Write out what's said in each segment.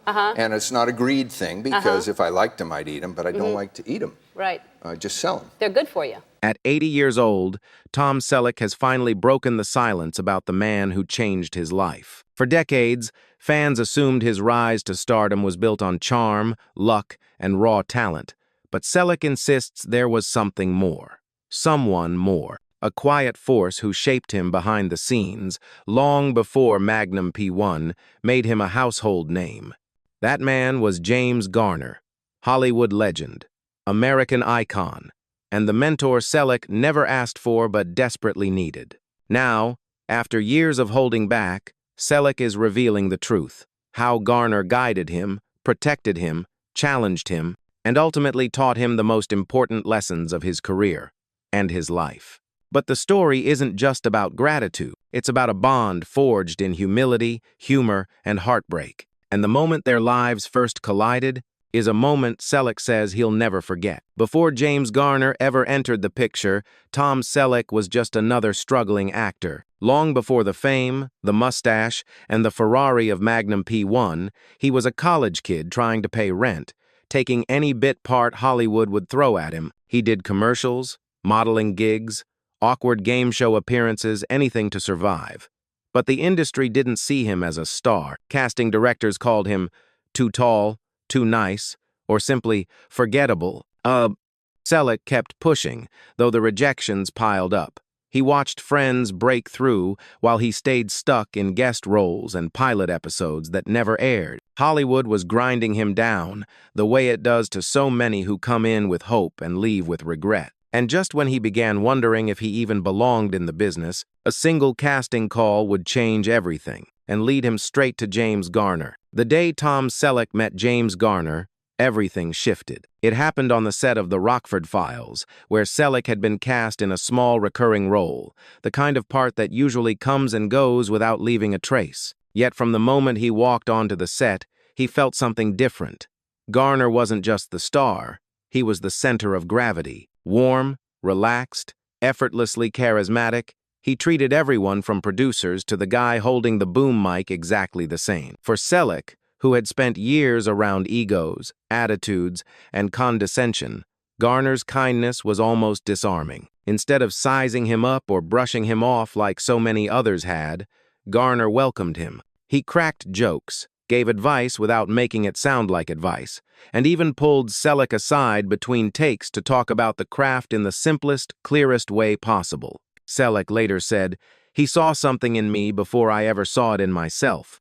And it's not a greed thing, because if I liked them, I'd eat them, but I don't like to eat them. Right. I just sell them. They're good for you. At 80 years old, Tom Selleck has finally broken the silence about the man who changed his life. For decades, fans assumed his rise to stardom was built on charm, luck, and raw talent. But Selleck insists there was something more. Someone more. A quiet force who shaped him behind the scenes, long before Magnum P1 made him a household name. That man was James Garner, Hollywood legend, American icon, and the mentor Selleck never asked for but desperately needed. Now, after years of holding back, Selleck is revealing the truth, how Garner guided him, protected him, challenged him, and ultimately taught him the most important lessons of his career and his life. But the story isn't just about gratitude. It's about a bond forged in humility, humor, and heartbreak. And the moment their lives first collided is a moment Selleck says he'll never forget. Before James Garner ever entered the picture, Tom Selleck was just another struggling actor. Long before the fame, the mustache, and the Ferrari of Magnum P1, he was a college kid trying to pay rent, taking any bit part Hollywood would throw at him. He did commercials, modeling gigs, awkward game show appearances, anything to survive. But the industry didn't see him as a star. Casting directors called him too tall, too nice, or simply forgettable. Selleck kept pushing, though the rejections piled up. He watched friends break through while he stayed stuck in guest roles and pilot episodes that never aired. Hollywood was grinding him down, the way it does to so many who come in with hope and leave with regret. And just when he began wondering if he even belonged in the business, a single casting call would change everything and lead him straight to James Garner. The day Tom Selleck met James Garner, everything shifted. It happened on the set of the Rockford Files, where Selleck had been cast in a small recurring role, the kind of part that usually comes and goes without leaving a trace. Yet from the moment he walked onto the set, he felt something different. Garner wasn't just the star, he was the center of gravity. Warm, relaxed, effortlessly charismatic, he treated everyone from producers to the guy holding the boom mic exactly the same. For Selleck, who had spent years around egos, attitudes, and condescension, Garner's kindness was almost disarming. Instead of sizing him up or brushing him off like so many others had, Garner welcomed him. He cracked jokes, gave advice without making it sound like advice, and even pulled Selleck aside between takes to talk about the craft in the simplest, clearest way possible. Selleck later said, "He saw something in me before I ever saw it in myself."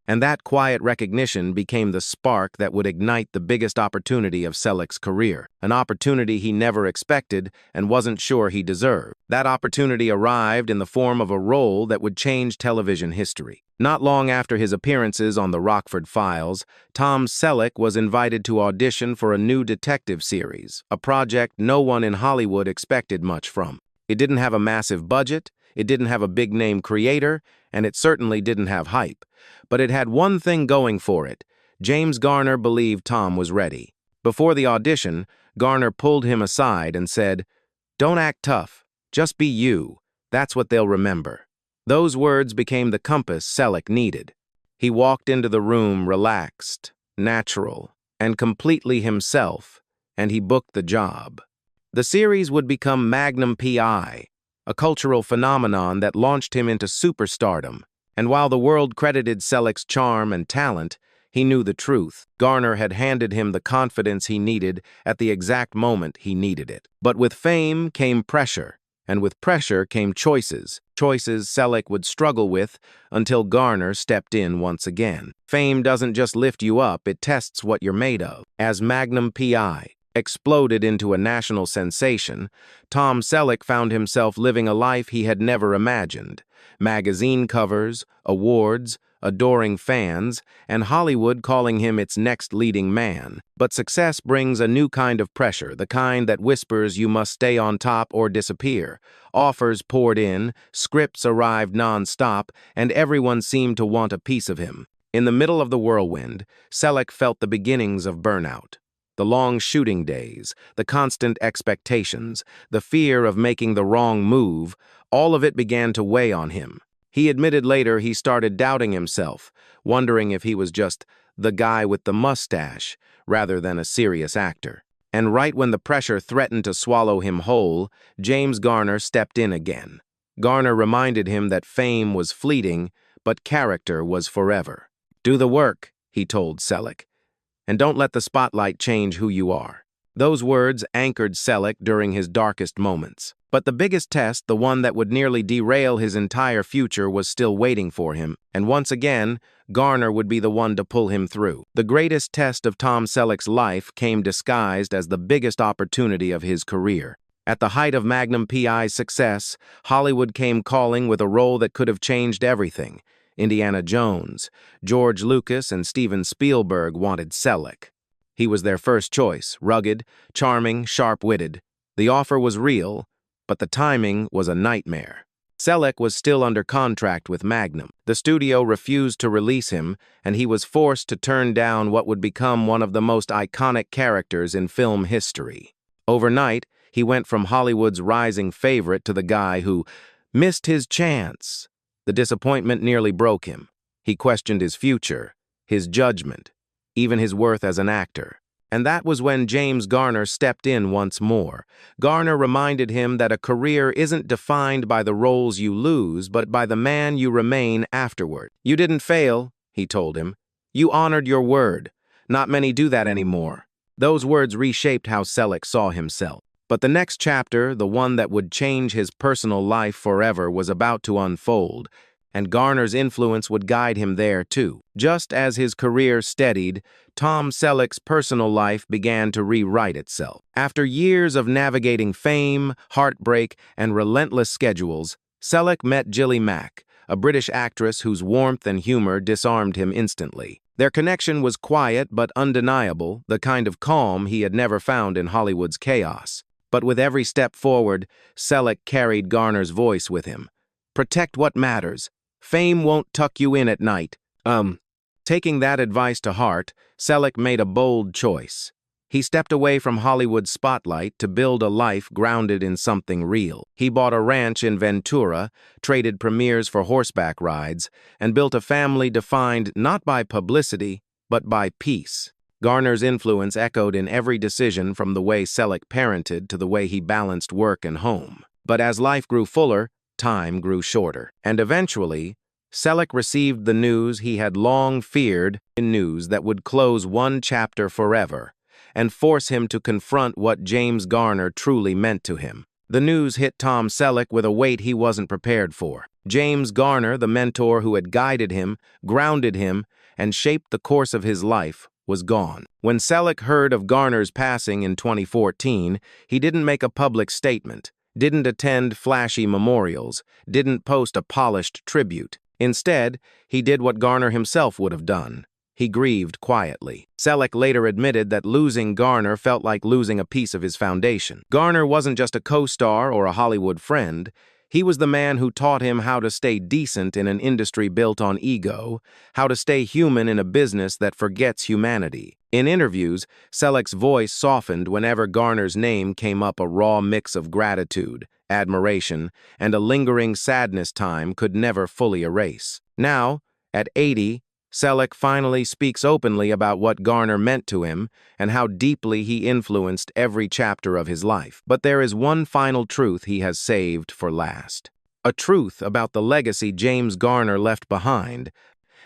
And that quiet recognition became the spark that would ignite the biggest opportunity of Selleck's career, an opportunity he never expected and wasn't sure he deserved. That opportunity arrived in the form of a role that would change television history. Not long after his appearances on the Rockford Files, Tom Selleck was invited to audition for a new detective series, a project no one in Hollywood expected much from. It didn't have a massive budget, it didn't have a big-name creator, and it certainly didn't have hype. But it had one thing going for it. James Garner believed Tom was ready. Before the audition, Garner pulled him aside and said, "Don't act tough. Just be you. That's what they'll remember." Those words became the compass Selleck needed. He walked into the room relaxed, natural, and completely himself, and he booked the job. The series would become Magnum P.I., a cultural phenomenon that launched him into superstardom. And while the world credited Selleck's charm and talent, he knew the truth. Garner had handed him the confidence he needed at the exact moment he needed it. But with fame came pressure, and with pressure came choices. Choices Selleck would struggle with until Garner stepped in once again. Fame doesn't just lift you up, it tests what you're made of. As Magnum P.I. exploded into a national sensation, Tom Selleck found himself living a life he had never imagined. Magazine covers, awards, adoring fans, and Hollywood calling him its next leading man. But success brings a new kind of pressure, the kind that whispers you must stay on top or disappear. Offers poured in, scripts arrived non-stop, and everyone seemed to want a piece of him. In the middle of the whirlwind, Selleck felt the beginnings of burnout. The long shooting days, the constant expectations, the fear of making the wrong move, all of it began to weigh on him. He admitted later he started doubting himself, wondering if he was just the guy with the mustache, rather than a serious actor. And right when the pressure threatened to swallow him whole, James Garner stepped in again. Garner reminded him that fame was fleeting, but character was forever. "Do the work," he told Selleck, "and don't let the spotlight change who you are." Those words anchored Selleck during his darkest moments. But the biggest test, the one that would nearly derail his entire future, was still waiting for him, and once again, Garner would be the one to pull him through. The greatest test of Tom Selleck's life came disguised as the biggest opportunity of his career. At the height of Magnum P.I.'s success, Hollywood came calling with a role that could have changed everything. Indiana Jones, George Lucas, and Steven Spielberg wanted Selleck. He was their first choice, rugged, charming, sharp-witted. The offer was real, but the timing was a nightmare. Selleck was still under contract with Magnum. The studio refused to release him, and he was forced to turn down what would become one of the most iconic characters in film history. Overnight, he went from Hollywood's rising favorite to the guy who missed his chance. The disappointment nearly broke him. He questioned his future, his judgment, even his worth as an actor. And that was when James Garner stepped in once more. Garner reminded him that a career isn't defined by the roles you lose, but by the man you remain afterward. "You didn't fail," he told him. "You honored your word. Not many do that anymore." Those words reshaped how Selleck saw himself. But the next chapter, the one that would change his personal life forever, was about to unfold, and Garner's influence would guide him there too. Just as his career steadied, Tom Selleck's personal life began to rewrite itself. After years of navigating fame, heartbreak, and relentless schedules, Selleck met Gilly Mack, a British actress whose warmth and humor disarmed him instantly. Their connection was quiet but undeniable, the kind of calm he had never found in Hollywood's chaos. But with every step forward, Selleck carried Garner's voice with him. "Protect what matters. Fame won't tuck you in at night." Taking that advice to heart, Selleck made a bold choice. He stepped away from Hollywood's spotlight to build a life grounded in something real. He bought a ranch in Ventura, traded premieres for horseback rides, and built a family defined not by publicity, but by peace. Garner's influence echoed in every decision, from the way Selleck parented to the way he balanced work and home. But as life grew fuller, time grew shorter. And eventually, Selleck received the news he had long feared, news that would close one chapter forever and force him to confront what James Garner truly meant to him. The news hit Tom Selleck with a weight he wasn't prepared for. James Garner, the mentor who had guided him, grounded him, and shaped the course of his life, was gone. When Selleck heard of Garner's passing in 2014, he didn't make a public statement, didn't attend flashy memorials, didn't post a polished tribute. Instead, he did what Garner himself would have done. He grieved quietly. Selleck later admitted that losing Garner felt like losing a piece of his foundation. Garner wasn't just a co-star or a Hollywood friend. He was the man who taught him how to stay decent in an industry built on ego, how to stay human in a business that forgets humanity. In interviews, Selleck's voice softened whenever Garner's name came up, a raw mix of gratitude, admiration, and a lingering sadness time could never fully erase. Now, at 80, Selleck finally speaks openly about what Garner meant to him and how deeply he influenced every chapter of his life. But there is one final truth he has saved for last. A truth about the legacy James Garner left behind,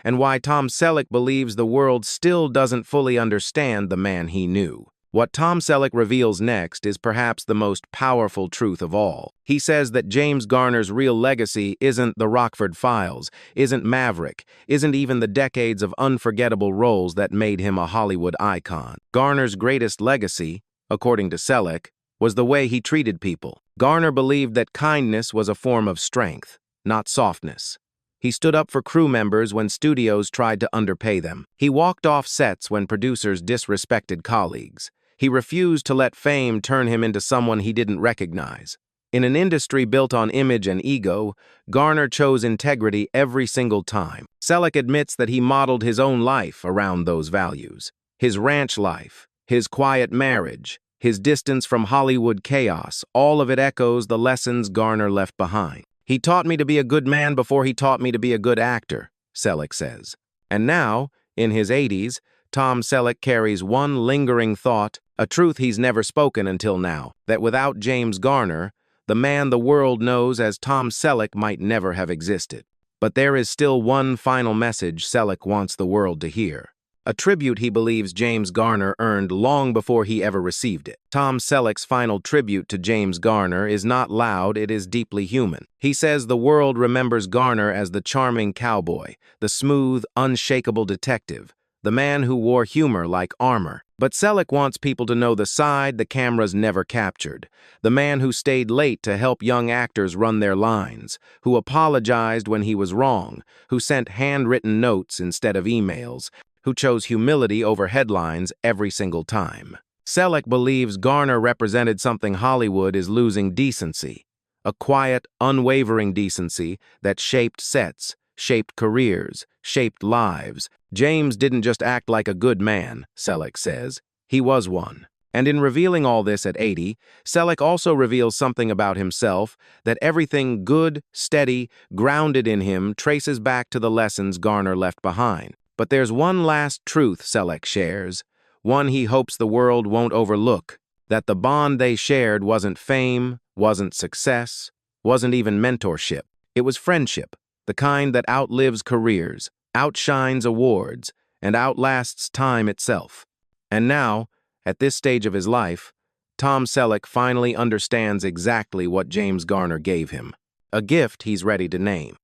and why Tom Selleck believes the world still doesn't fully understand the man he knew. What Tom Selleck reveals next is perhaps the most powerful truth of all. He says that James Garner's real legacy isn't the Rockford Files, isn't Maverick, isn't even the decades of unforgettable roles that made him a Hollywood icon. Garner's greatest legacy, according to Selleck, was the way he treated people. Garner believed that kindness was a form of strength, not softness. He stood up for crew members when studios tried to underpay them. He walked off sets when producers disrespected colleagues. He refused to let fame turn him into someone he didn't recognize. In an industry built on image and ego, Garner chose integrity every single time. Selleck admits that he modeled his own life around those values. His ranch life, his quiet marriage, his distance from Hollywood chaos, all of it echoes the lessons Garner left behind. "He taught me to be a good man before he taught me to be a good actor," Selleck says. And now, in his 80s, Tom Selleck carries one lingering thought, a truth he's never spoken until now, that without James Garner, the man the world knows as Tom Selleck might never have existed. But there is still one final message Selleck wants the world to hear. A tribute he believes James Garner earned long before he ever received it. Tom Selleck's final tribute to James Garner is not loud, it is deeply human. He says the world remembers Garner as the charming cowboy, the smooth, unshakable detective, the man who wore humor like armor. But Selleck wants people to know the side the cameras never captured, the man who stayed late to help young actors run their lines, who apologized when he was wrong, who sent handwritten notes instead of emails, who chose humility over headlines every single time. Selleck believes Garner represented something Hollywood is losing: decency, a quiet, unwavering decency that shaped sets, shaped careers, shaped lives. James didn't just act like a good man, Selleck says. He was one. And in revealing all this at 80, Selleck also reveals something about himself, that everything good, steady, grounded in him traces back to the lessons Garner left behind. But there's one last truth Selleck shares, one he hopes the world won't overlook, that the bond they shared wasn't fame, wasn't success, wasn't even mentorship. It was friendship, the kind that outlives careers, outshines awards, and outlasts time itself. And now, at this stage of his life, Tom Selleck finally understands exactly what James Garner gave him, a gift he's ready to name.